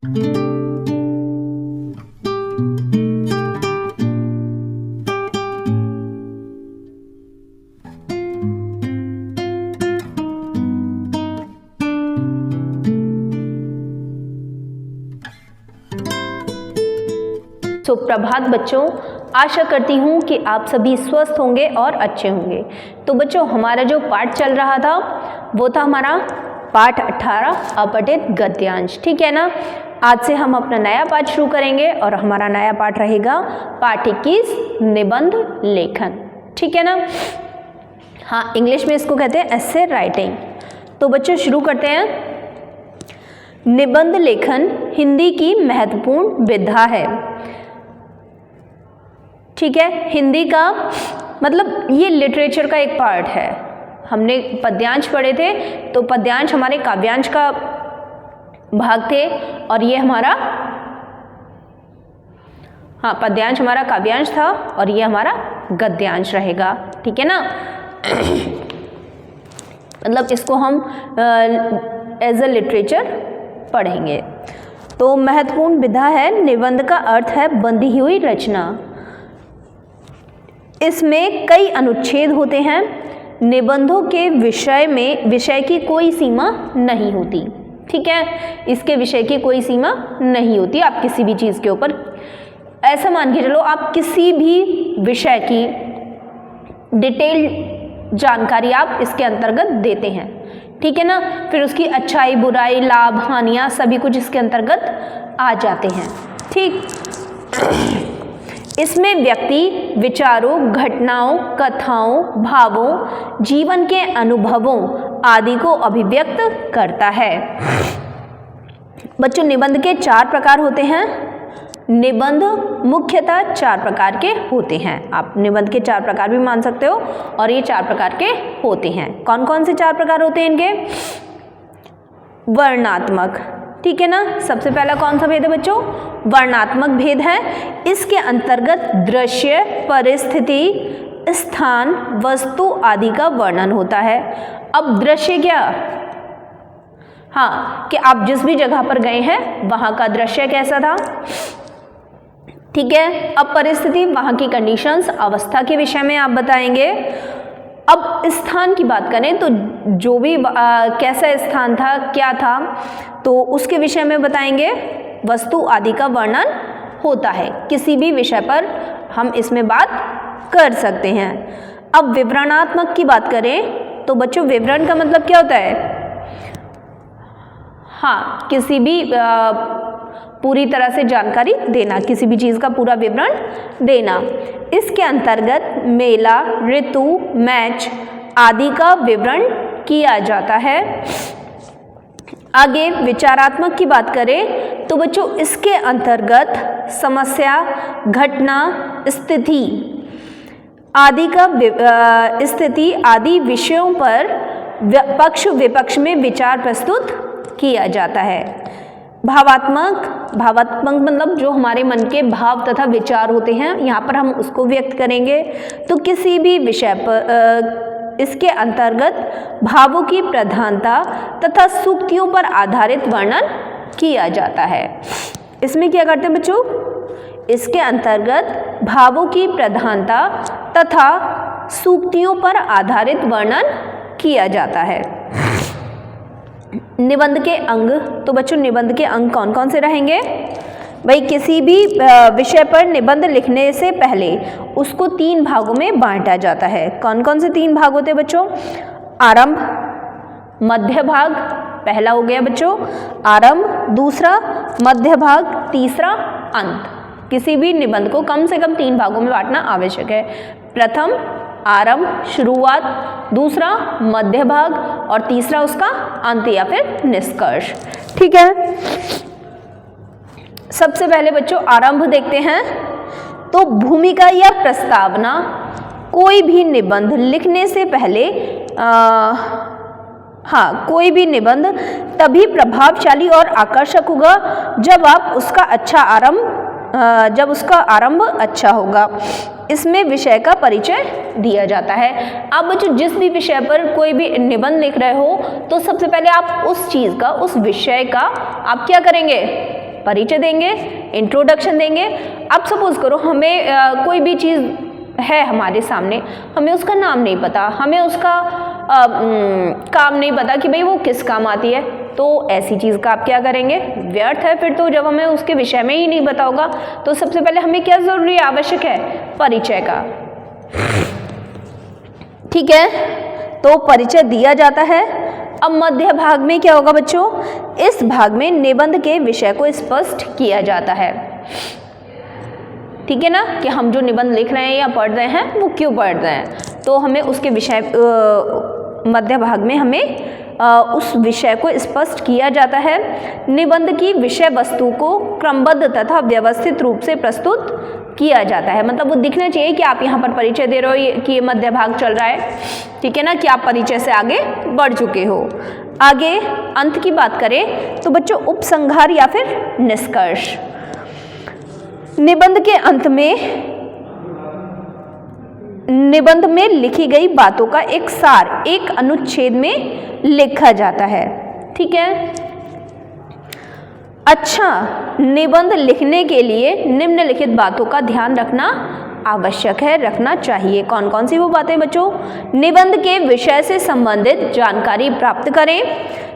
सुप्रभात बच्चों, आशा करती हूँ कि आप सभी स्वस्थ होंगे और अच्छे होंगे। तो बच्चों, हमारा जो पाठ चल रहा था वो था हमारा पाठ 18 अपठित गद्यांश, ठीक है ना। आज से हम अपना नया पाठ शुरू करेंगे और हमारा नया पाठ रहेगा पाठ 21 निबंध लेखन, ठीक है ना। हाँ, इंग्लिश में इसको कहते हैं एसे राइटिंग। तो बच्चों शुरू करते हैं। निबंध लेखन हिंदी की महत्वपूर्ण विधा है, ठीक है। हिंदी का मतलब ये लिटरेचर का एक पार्ट है। हमने पद्यांश पढ़े थे, तो पद्यांश हमारे काव्यांश का भाग थे और ये हमारा, हाँ, पद्यांश हमारा काव्यांश था और ये हमारा गद्यांश रहेगा, ठीक है ना। मतलब इसको हम एज अ लिटरेचर पढ़ेंगे। तो महत्वपूर्ण विधा है, निबंध का अर्थ है बंधी हुई रचना। इसमें कई अनुच्छेद होते हैं। निबंधों के विषय की कोई सीमा नहीं होती, ठीक है। इसके विषय की कोई सीमा नहीं होती। आप किसी भी चीज़ के ऊपर ऐसा मान के चलो, आप किसी भी विषय की डिटेल जानकारी आप इसके अंतर्गत देते हैं, ठीक है ना। फिर उसकी अच्छाई, बुराई, लाभ, हानियाँ सभी कुछ इसके अंतर्गत आ जाते हैं, ठीक। इसमें व्यक्ति विचारों, घटनाओं, कथाओं, भावों, जीवन के अनुभवों आदि को अभिव्यक्त करता है। बच्चों, निबंध के 4 प्रकार होते हैं। निबंध मुख्यतः 4 प्रकार के होते हैं। आप निबंध के 4 प्रकार भी मान सकते हो और ये 4 प्रकार के होते हैं। कौन कौन से 4 प्रकार होते हैं इनके? वर्णनात्मक, ठीक है ना। सबसे पहला कौन सा भेद है बच्चों? वर्णनात्मक भेद है। इसके अंतर्गत दृश्य, परिस्थिति, स्थान, वस्तु आदि का वर्णन होता है। अब दृश्य क्या? हाँ, कि आप जिस भी जगह पर गए हैं वहां का दृश्य कैसा था, ठीक है। अब परिस्थिति, वहां की कंडीशंस, अवस्था के विषय में आप बताएंगे। अब स्थान की बात करें तो जो भी कैसा स्थान था, क्या था, तो उसके विषय में बताएंगे। वस्तु आदि का वर्णन होता है। किसी भी विषय पर हम इसमें बात कर सकते हैं। अब विवरणात्मक की बात करें तो बच्चों, विवरण का मतलब क्या होता है? हाँ, किसी भी पूरी तरह से जानकारी देना, किसी भी चीज़ का पूरा विवरण देना। इसके अंतर्गत मेला, ऋतु, मैच आदि का विवरण किया जाता है। आगे विचारात्मक की बात करें तो बच्चों, इसके अंतर्गत समस्या, घटना, स्थिति आदि का स्थिति आदि विषयों पर पक्ष विपक्ष में विचार प्रस्तुत किया जाता है। भावात्मक मतलब जो हमारे मन के भाव तथा विचार होते हैं, यहाँ पर हम उसको व्यक्त करेंगे। तो किसी भी विषय पर इसके अंतर्गत भावों की प्रधानता तथा सूक्तियों पर आधारित वर्णन किया जाता है। इसमें क्या करते हैं बच्चों? इसके अंतर्गत भावों की प्रधानता तथा सूक्तियों पर आधारित वर्णन किया जाता है। निबंध के अंग, तो बच्चों निबंध के अंग कौन कौन से रहेंगे? भाई, किसी भी विषय पर निबंध लिखने से पहले उसको 3 भागों में बांटा जाता है। कौन कौन से 3 भाग होते हैं बच्चों? आरंभ, मध्य भाग, पहला हो गया बच्चों आरंभ, दूसरा मध्य भाग, तीसरा अंत। किसी भी निबंध को कम से कम 3 भागों में बांटना आवश्यक है। प्रथम आरंभ, शुरुआत, दूसरा मध्य भाग और तीसरा उसका अंत या फिर निष्कर्ष, ठीक है। सबसे पहले बच्चों आरंभ देखते हैं। तो भूमिका या प्रस्तावना, कोई भी निबंध लिखने से पहले कोई भी निबंध तभी प्रभावशाली और आकर्षक होगा जब उसका आरंभ अच्छा होगा। इसमें विषय का परिचय दिया जाता है। आप बच्चों जिस भी विषय पर कोई भी निबंध लिख रहे हो तो सबसे पहले आप उस चीज़ का, उस विषय का आप क्या करेंगे? परिचय देंगे, इंट्रोडक्शन देंगे। अब सपोज करो हमें कोई भी चीज़ है हमारे सामने, हमें उसका नाम नहीं पता, हमें उसका काम नहीं पता कि भाई वो किस काम आती है, तो ऐसी चीज़ का आप क्या करेंगे, व्यर्थ है फिर तो। जब हमें उसके विषय में ही नहीं पता होगा तो सबसे पहले हमें क्या ज़रूरी आवश्यक है, परिचय का। ठीक है, तो परिचय दिया जाता है। अब मध्य भाग में क्या होगा बच्चों, इस भाग में निबंध के विषय को स्पष्ट किया जाता है। ठीक है ना, कि हम जो निबंध लिख रहे हैं या पढ़ रहे हैं वो क्यों पढ़ रहे हैं, तो हमें उसके विषय मध्य भाग में हमें उस विषय को स्पष्ट किया जाता है। निबंध की विषय वस्तु को क्रमबद्ध तथा व्यवस्थित रूप से प्रस्तुत किया जाता है। मतलब वो दिखना चाहिए कि आप यहाँ पर परिचय दे रहे हो कि ये मध्य भाग चल रहा है, ठीक है ना, कि आप परिचय से आगे बढ़ चुके हो। आगे अंत की बात करें तो बच्चों उपसंहार या फिर निष्कर्ष। निबंध के अंत में निबंध में लिखी गई बातों का एक सार एक अनुच्छेद में लिखा जाता है। ठीक है, अच्छा, निबंध लिखने के लिए निम्नलिखित बातों का ध्यान रखना आवश्यक है, रखना चाहिए। कौन कौन सी वो बातें बच्चों, निबंध के विषय से संबंधित जानकारी प्राप्त करें,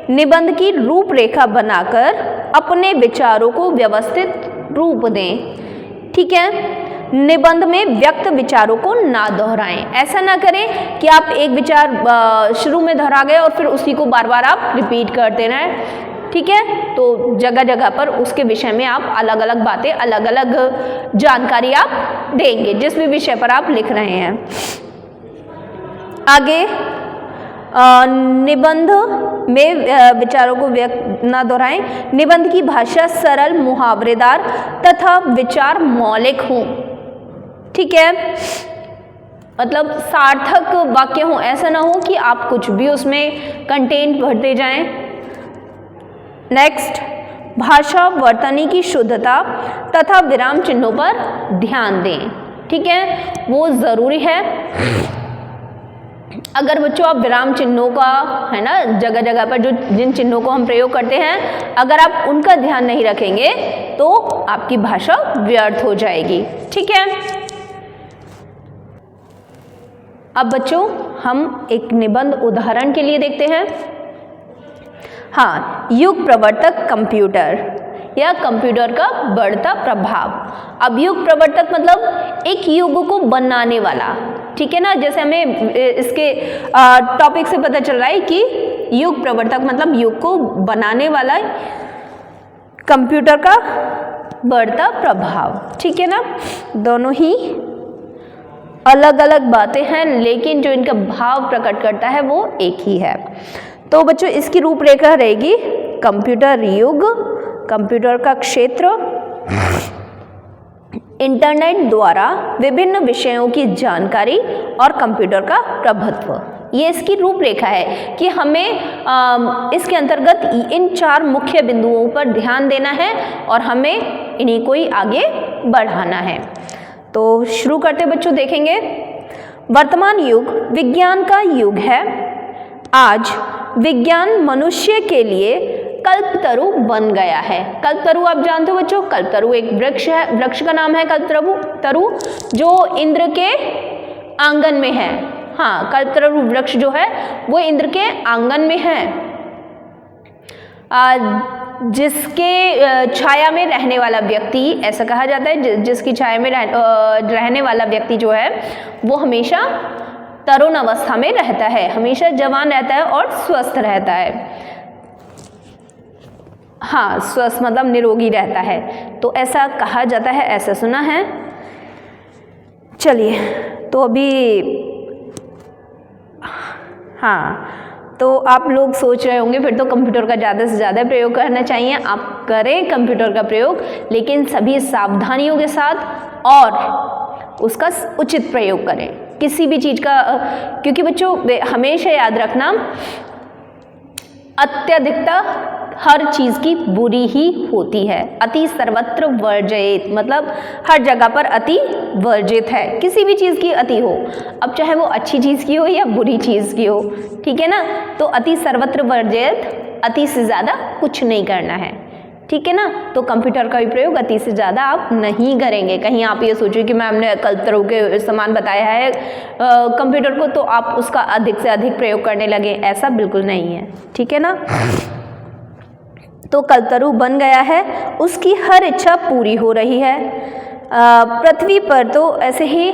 निबंध की रूपरेखा बनाकर अपने विचारों को व्यवस्थित रूप दें। ठीक है, निबंध में व्यक्त विचारों को ना दोहराएं। ऐसा ना करें कि आप एक विचार शुरू में दोहरा गए और फिर उसी को बार बार आप रिपीट करते रहें। ठीक है, तो जगह जगह पर उसके विषय में आप अलग अलग बातें, अलग अलग जानकारी आप देंगे जिस भी विषय पर आप लिख रहे हैं। आगे निबंध में विचारों को व्यक्त न दोहराएं, निबंध की भाषा सरल, मुहावरेदार तथा विचार मौलिक हो। ठीक है, मतलब सार्थक वाक्य हो, ऐसा ना हो कि आप कुछ भी उसमें कंटेंट भरते जाएं। नेक्स्ट, भाषा वर्तनी की शुद्धता तथा विराम चिन्हों पर ध्यान दें। ठीक है, वो ज़रूरी है। अगर बच्चों आप विराम चिन्हों का, है ना, जगह जगह पर जो जिन चिन्हों को हम प्रयोग करते हैं, अगर आप उनका ध्यान नहीं रखेंगे तो आपकी भाषा व्यर्थ हो जाएगी। ठीक है, अब बच्चों हम एक निबंध उदाहरण के लिए देखते हैं। हाँ, युग प्रवर्तक कंप्यूटर या कंप्यूटर का बढ़ता प्रभाव। अब युग प्रवर्तक मतलब एक युग को बनाने वाला। ठीक है ना, जैसे हमें इसके टॉपिक से पता चल रहा है कि युग प्रवर्तक मतलब युग को बनाने वाला कंप्यूटर का बढ़ता प्रभाव। ठीक है ना, दोनों ही अलग अलग बातें हैं लेकिन जो इनका भाव प्रकट करता है वो एक ही है। तो बच्चों इसकी रूपरेखा रहेगी कंप्यूटर युग, कंप्यूटर का क्षेत्र, इंटरनेट द्वारा विभिन्न विषयों की जानकारी और कंप्यूटर का प्रभुत्व। ये इसकी रूपरेखा है कि हमें इसके अंतर्गत इन 4 मुख्य बिंदुओं पर ध्यान देना है और हमें इन्हीं को ही आगे बढ़ाना है। तो शुरू करते बच्चों, देखेंगे वर्तमान युग विज्ञान का युग है। आज विज्ञान मनुष्य के लिए कल्पतरु बन गया है। कल्पतरु आप जानते हो बच्चों, कल्पतरु एक वृक्ष है, वृक्ष का नाम है कल्पतरु, जो इंद्र के आंगन में है। हाँ, कल्पतरु वृक्ष जो है वो इंद्र के आंगन में है, जिसके छाया में रहने वाला व्यक्ति, ऐसा कहा जाता है, जिसकी छाया में रहने वाला व्यक्ति जो है वो हमेशा तरुण अवस्था में रहता है, हमेशा जवान रहता है और स्वस्थ रहता है। हाँ, स्वस्थ मतलब निरोगी रहता है, तो ऐसा कहा जाता है, ऐसा सुना है। चलिए, तो अभी हाँ, तो आप लोग सोच रहे होंगे फिर तो कंप्यूटर का ज़्यादा से ज़्यादा प्रयोग करना चाहिए। आप करें कंप्यूटर का प्रयोग, लेकिन सभी सावधानियों के साथ और उसका उचित प्रयोग करें किसी भी चीज़ का, क्योंकि बच्चों हमेशा याद रखना अत्यधिकता हर चीज़ की बुरी ही होती है। अति सर्वत्र वर्जित, मतलब हर जगह पर अति वर्जित है, किसी भी चीज़ की अति हो, अब चाहे वो अच्छी चीज़ की हो या बुरी चीज़ की हो। ठीक है ना, तो अति सर्वत्र वर्जित, अति से ज़्यादा कुछ नहीं करना है। ठीक है ना। तो कंप्यूटर का भी प्रयोग अति से ज़्यादा आप नहीं करेंगे। कहीं आप ये सोचिए कि मैम ने कल्पतरू के समान बताया है कंप्यूटर को, तो आप उसका अधिक से अधिक प्रयोग करने लगे, ऐसा बिल्कुल नहीं है, ठीक है ना। तो कल्पतरू बन गया है, उसकी हर इच्छा पूरी हो रही है। पृथ्वी पर तो ऐसे ही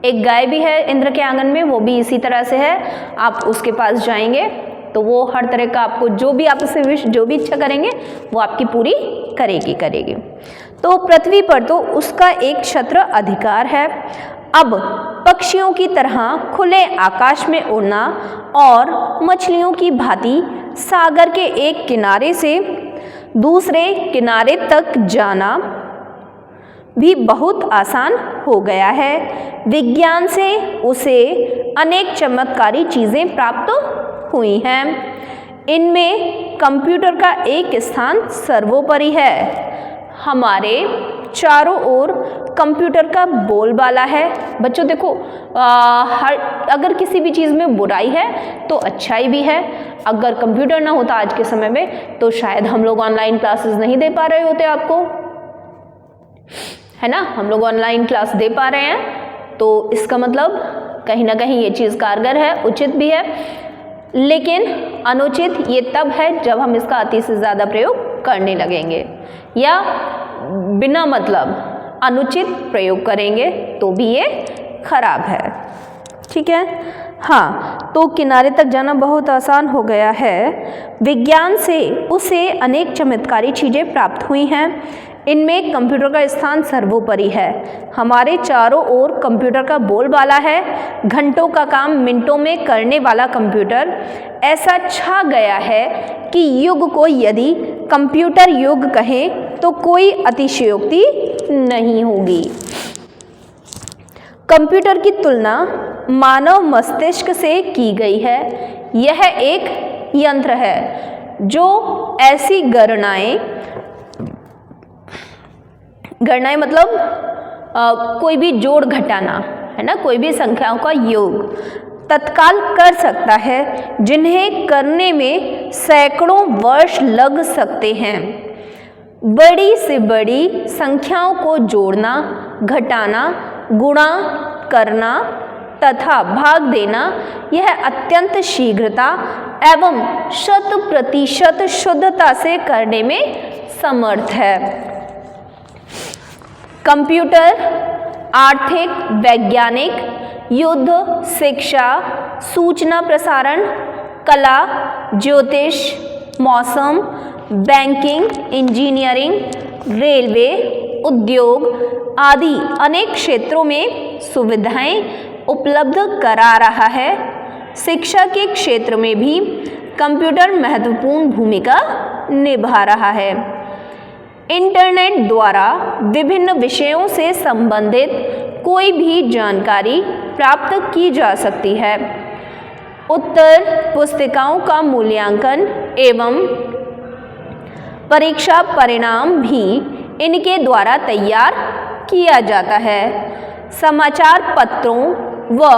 एक गाय भी है इंद्र के आंगन में, वो भी इसी तरह से है। आप उसके पास जाएंगे तो वो हर तरह का आपको जो भी आप उससे विश जो भी इच्छा करेंगे वो आपकी पूरी करेगी। तो पृथ्वी पर तो उसका एक छत्र अधिकार है। अब पक्षियों की तरह खुले आकाश में उड़ना और मछलियों की भांति सागर के एक किनारे से दूसरे किनारे तक जाना भी बहुत आसान हो गया है। विज्ञान से उसे अनेक चमत्कारी चीज़ें प्राप्त हुई हैं। इनमें कंप्यूटर का एक स्थान सर्वोपरि है। हमारे चारों ओर कंप्यूटर का बोलबाला है। बच्चों देखो, अगर किसी भी चीज़ में बुराई है तो अच्छाई भी है। अगर कंप्यूटर ना होता आज के समय में तो शायद हम लोग ऑनलाइन क्लासेस नहीं दे पा रहे होते आपको, है ना। हम लोग ऑनलाइन क्लास दे पा रहे हैं, तो इसका मतलब कहीं ना कहीं ये चीज़ कारगर है, उचित भी है। लेकिन अनुचित ये तब है जब हम इसका अति से ज़्यादा प्रयोग करने लगेंगे या बिना मतलब अनुचित प्रयोग करेंगे तो भी ये खराब है, ठीक है। हाँ, तो किनारे तक जाना बहुत आसान हो गया है। विज्ञान से उसे अनेक चमत्कारी चीज़ें प्राप्त हुई हैं। इनमें कंप्यूटर का स्थान सर्वोपरि है। हमारे चारों ओर कंप्यूटर का बोलबाला है। घंटों का काम मिनटों में करने वाला कंप्यूटर ऐसा छा गया है कि युग को यदि कंप्यूटर युग कहें तो कोई अतिशयोक्ति नहीं होगी। कंप्यूटर की तुलना मानव मस्तिष्क से की गई है। यह एक यंत्र है जो ऐसी गणनाएं मतलब कोई भी जोड़ घटाना, है ना, कोई भी संख्याओं का योग तत्काल कर सकता है जिन्हें करने में सैकड़ों वर्ष लग सकते हैं। बड़ी से बड़ी संख्याओं को जोड़ना, घटाना, गुणा करना तथा भाग देना यह अत्यंत शीघ्रता एवं 100% शुद्धता से करने में समर्थ है। कंप्यूटर आर्थिक, वैज्ञानिक, युद्ध, शिक्षा, सूचना प्रसारण, कला, ज्योतिष, मौसम, बैंकिंग, इंजीनियरिंग, रेलवे, उद्योग आदि अनेक क्षेत्रों में सुविधाएं उपलब्ध करा रहा है। शिक्षा के क्षेत्र में भी कंप्यूटर महत्वपूर्ण भूमिका निभा रहा है। इंटरनेट द्वारा विभिन्न विषयों से संबंधित कोई भी जानकारी प्राप्त की जा सकती है। उत्तर पुस्तिकाओं का मूल्यांकन एवं परीक्षा परिणाम भी इनके द्वारा तैयार किया जाता है। समाचार पत्रों व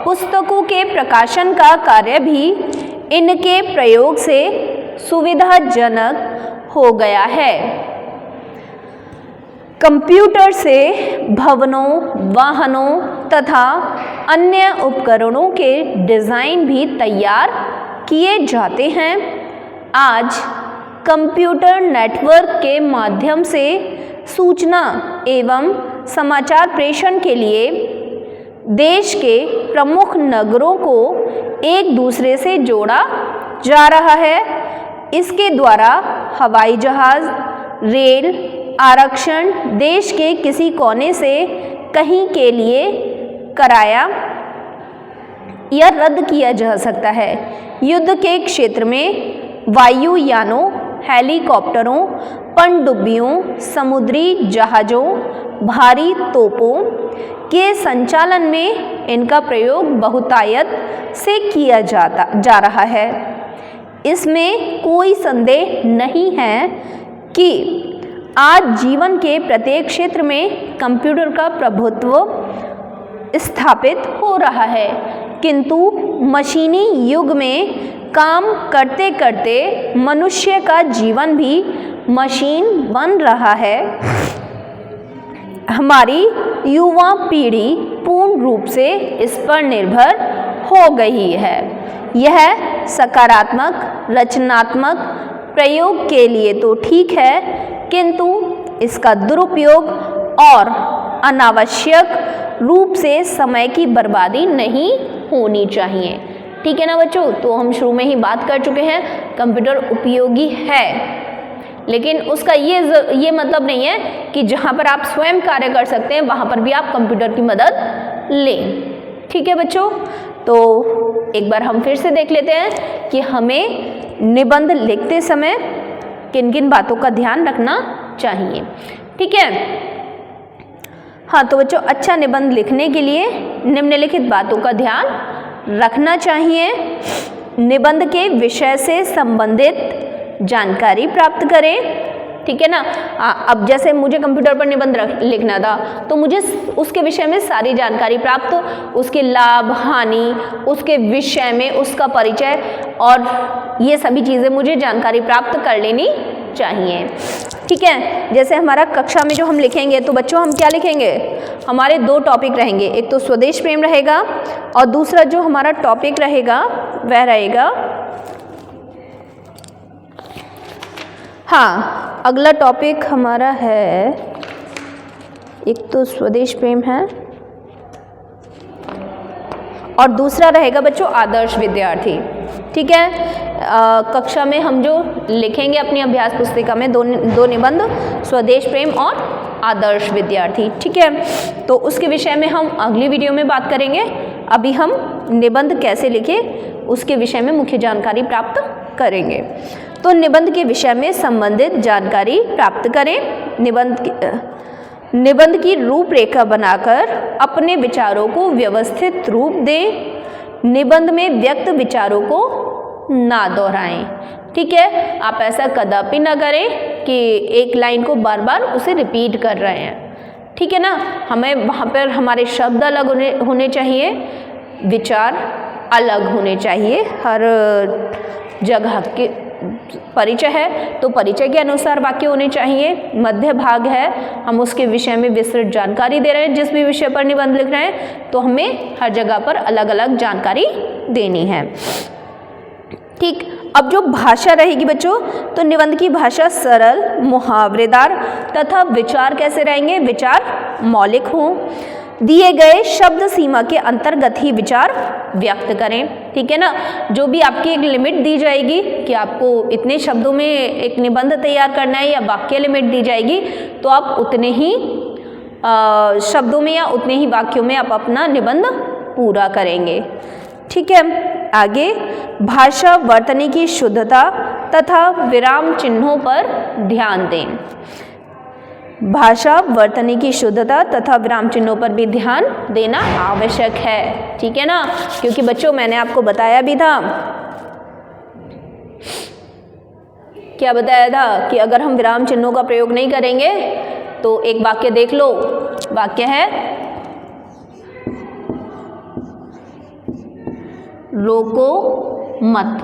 पुस्तकों के प्रकाशन का कार्य भी इनके प्रयोग से सुविधाजनक हो गया है। कंप्यूटर से भवनों, वाहनों तथा अन्य उपकरणों के डिज़ाइन भी तैयार किए जाते हैं। आज कंप्यूटर नेटवर्क के माध्यम से सूचना एवं समाचार प्रेषण के लिए देश के प्रमुख नगरों को एक दूसरे से जोड़ा जा रहा है। इसके द्वारा हवाई जहाज़, रेल आरक्षण देश के किसी कोने से कहीं के लिए कराया या रद्द किया जा सकता है। युद्ध के क्षेत्र में वायुयानों, हेलीकॉप्टरों, पनडुब्बियों, समुद्री जहाज़ों, भारी तोपों के संचालन में इनका प्रयोग बहुतायत से किया जा रहा है। इसमें कोई संदेह नहीं है कि आज जीवन के प्रत्येक क्षेत्र में कंप्यूटर का प्रभुत्व स्थापित हो रहा है, किंतु मशीनी युग में काम करते करते मनुष्य का जीवन भी मशीन बन रहा है, हमारी युवा पीढ़ी पूर्ण रूप से इस पर निर्भर हो गई है। यह सकारात्मक रचनात्मक प्रयोग के लिए तो ठीक है, किंतु इसका दुरुपयोग और अनावश्यक रूप से समय की बर्बादी नहीं होनी चाहिए। ठीक है ना बच्चों, तो हम शुरू में ही बात कर चुके हैं कंप्यूटर उपयोगी है, लेकिन उसका ये मतलब नहीं है कि जहाँ पर आप स्वयं कार्य कर सकते हैं वहाँ पर भी आप कंप्यूटर की मदद लें। ठीक है बच्चों, तो एक बार हम फिर से देख लेते हैं कि हमें निबंध लिखते समय किन किन बातों का ध्यान रखना चाहिए। ठीक है, हाँ तो बच्चों, अच्छा निबंध लिखने के लिए निम्नलिखित बातों का ध्यान रखना चाहिए। निबंध के विषय से संबंधित जानकारी प्राप्त करें। ठीक है ना, अब जैसे मुझे कंप्यूटर पर निबंध लिखना था तो मुझे उसके विषय में सारी जानकारी प्राप्त, उसके लाभ हानि, उसके विषय में उसका परिचय और ये सभी चीज़ें मुझे जानकारी प्राप्त कर लेनी चाहिए। ठीक है, जैसे हमारा कक्षा में जो हम लिखेंगे तो बच्चों हम क्या लिखेंगे, हमारे दो टॉपिक रहेंगे, एक तो स्वदेश प्रेम रहेगा और दूसरा जो हमारा टॉपिक रहेगा वह रहेगा, हाँ अगला टॉपिक हमारा है, एक तो स्वदेश प्रेम है और दूसरा रहेगा बच्चों आदर्श विद्यार्थी। ठीक है, कक्षा में हम जो लिखेंगे अपनी अभ्यास पुस्तिका में दो निबंध, स्वदेश प्रेम और आदर्श विद्यार्थी। ठीक है, तो उसके विषय में हम अगली वीडियो में बात करेंगे। अभी हम निबंध कैसे लिखें उसके विषय में मुख्य जानकारी प्राप्त करेंगे। तो निबंध के विषय में संबंधित जानकारी प्राप्त करें। निबंध की रूपरेखा बनाकर अपने विचारों को व्यवस्थित रूप दें। निबंध में व्यक्त विचारों को ना दोहराएं। ठीक है, आप ऐसा कदापि ना करें कि एक लाइन को बार बार उसे रिपीट कर रहे हैं। ठीक है ना, हमें वहाँ पर हमारे शब्द अलग होने चाहिए, विचार अलग होने चाहिए। हर जगह के परिचय है तो परिचय के अनुसार वाक्य होने चाहिए। मध्य भाग है, हम उसके विषय में विस्तृत जानकारी दे रहे हैं। जिस भी विषय पर निबंध लिख रहे हैं तो हमें हर जगह पर अलग अलग जानकारी देनी है। ठीक, अब जो भाषा रहेगी बच्चों, तो निबंध की भाषा सरल, मुहावरेदार तथा विचार कैसे रहेंगे, विचार मौलिक हों। दिए गए शब्द सीमा के अंतर्गत ही विचार व्यक्त करें। ठीक है ना, जो भी आपकी एक लिमिट दी जाएगी कि आपको इतने शब्दों में एक निबंध तैयार करना है या वाक्य लिमिट दी जाएगी, तो आप उतने ही शब्दों में या उतने ही वाक्यों में आप अपना निबंध पूरा करेंगे। ठीक है, आगे भाषा वर्तनी की शुद्धता तथा विराम चिन्हों पर ध्यान दें। भाषा वर्तनी की शुद्धता तथा विराम चिन्हों पर भी ध्यान देना आवश्यक है। ठीक है ना, क्योंकि बच्चों मैंने आपको बताया भी था, क्या बताया था कि अगर हम विराम चिन्हों का प्रयोग नहीं करेंगे तो एक वाक्य देख लो, वाक्य है रोको मत,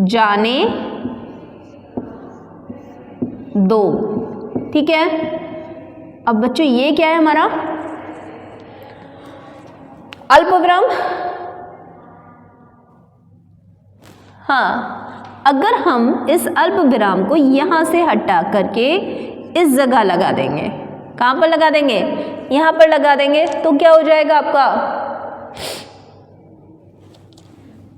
जाने दो। ठीक है, अब बच्चों ये क्या है हमारा अल्पविराम। हाँ, अगर हम इस अल्पविराम को यहां से हटा करके इस जगह लगा देंगे, कहां पर लगा देंगे, यहां पर लगा देंगे, तो क्या हो जाएगा आपका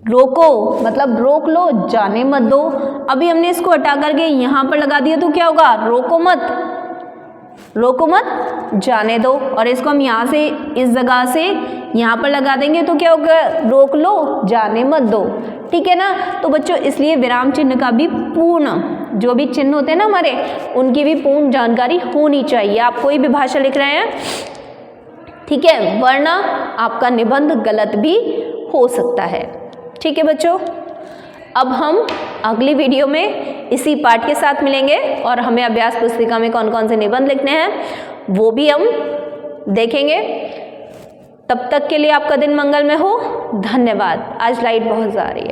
रोको, मतलब रोक लो, जाने मत दो। अभी हमने इसको हटा करके यहाँ पर लगा दिया तो क्या होगा, रोको मत, रोको मत, जाने दो। और इसको हम यहाँ से इस जगह से यहाँ पर लगा देंगे तो क्या होगा, रोक लो, जाने मत दो। ठीक है ना, तो बच्चों इसलिए विराम चिन्ह का भी पूर्ण, जो भी चिन्ह होते हैं ना हमारे, उनकी भी पूर्ण जानकारी होनी चाहिए। आप कोई भी भाषा लिख रहे हैं, ठीक है, वरना आपका निबंध गलत भी हो सकता है। ठीक है बच्चों, अब हम अगली वीडियो में इसी पाठ के साथ मिलेंगे और हमें अभ्यास पुस्तिका में कौन कौन से निबंध लिखने हैं वो भी हम देखेंगे। तब तक के लिए आपका दिन मंगलमय हो। धन्यवाद। आज लाइट बहुत जा रही है।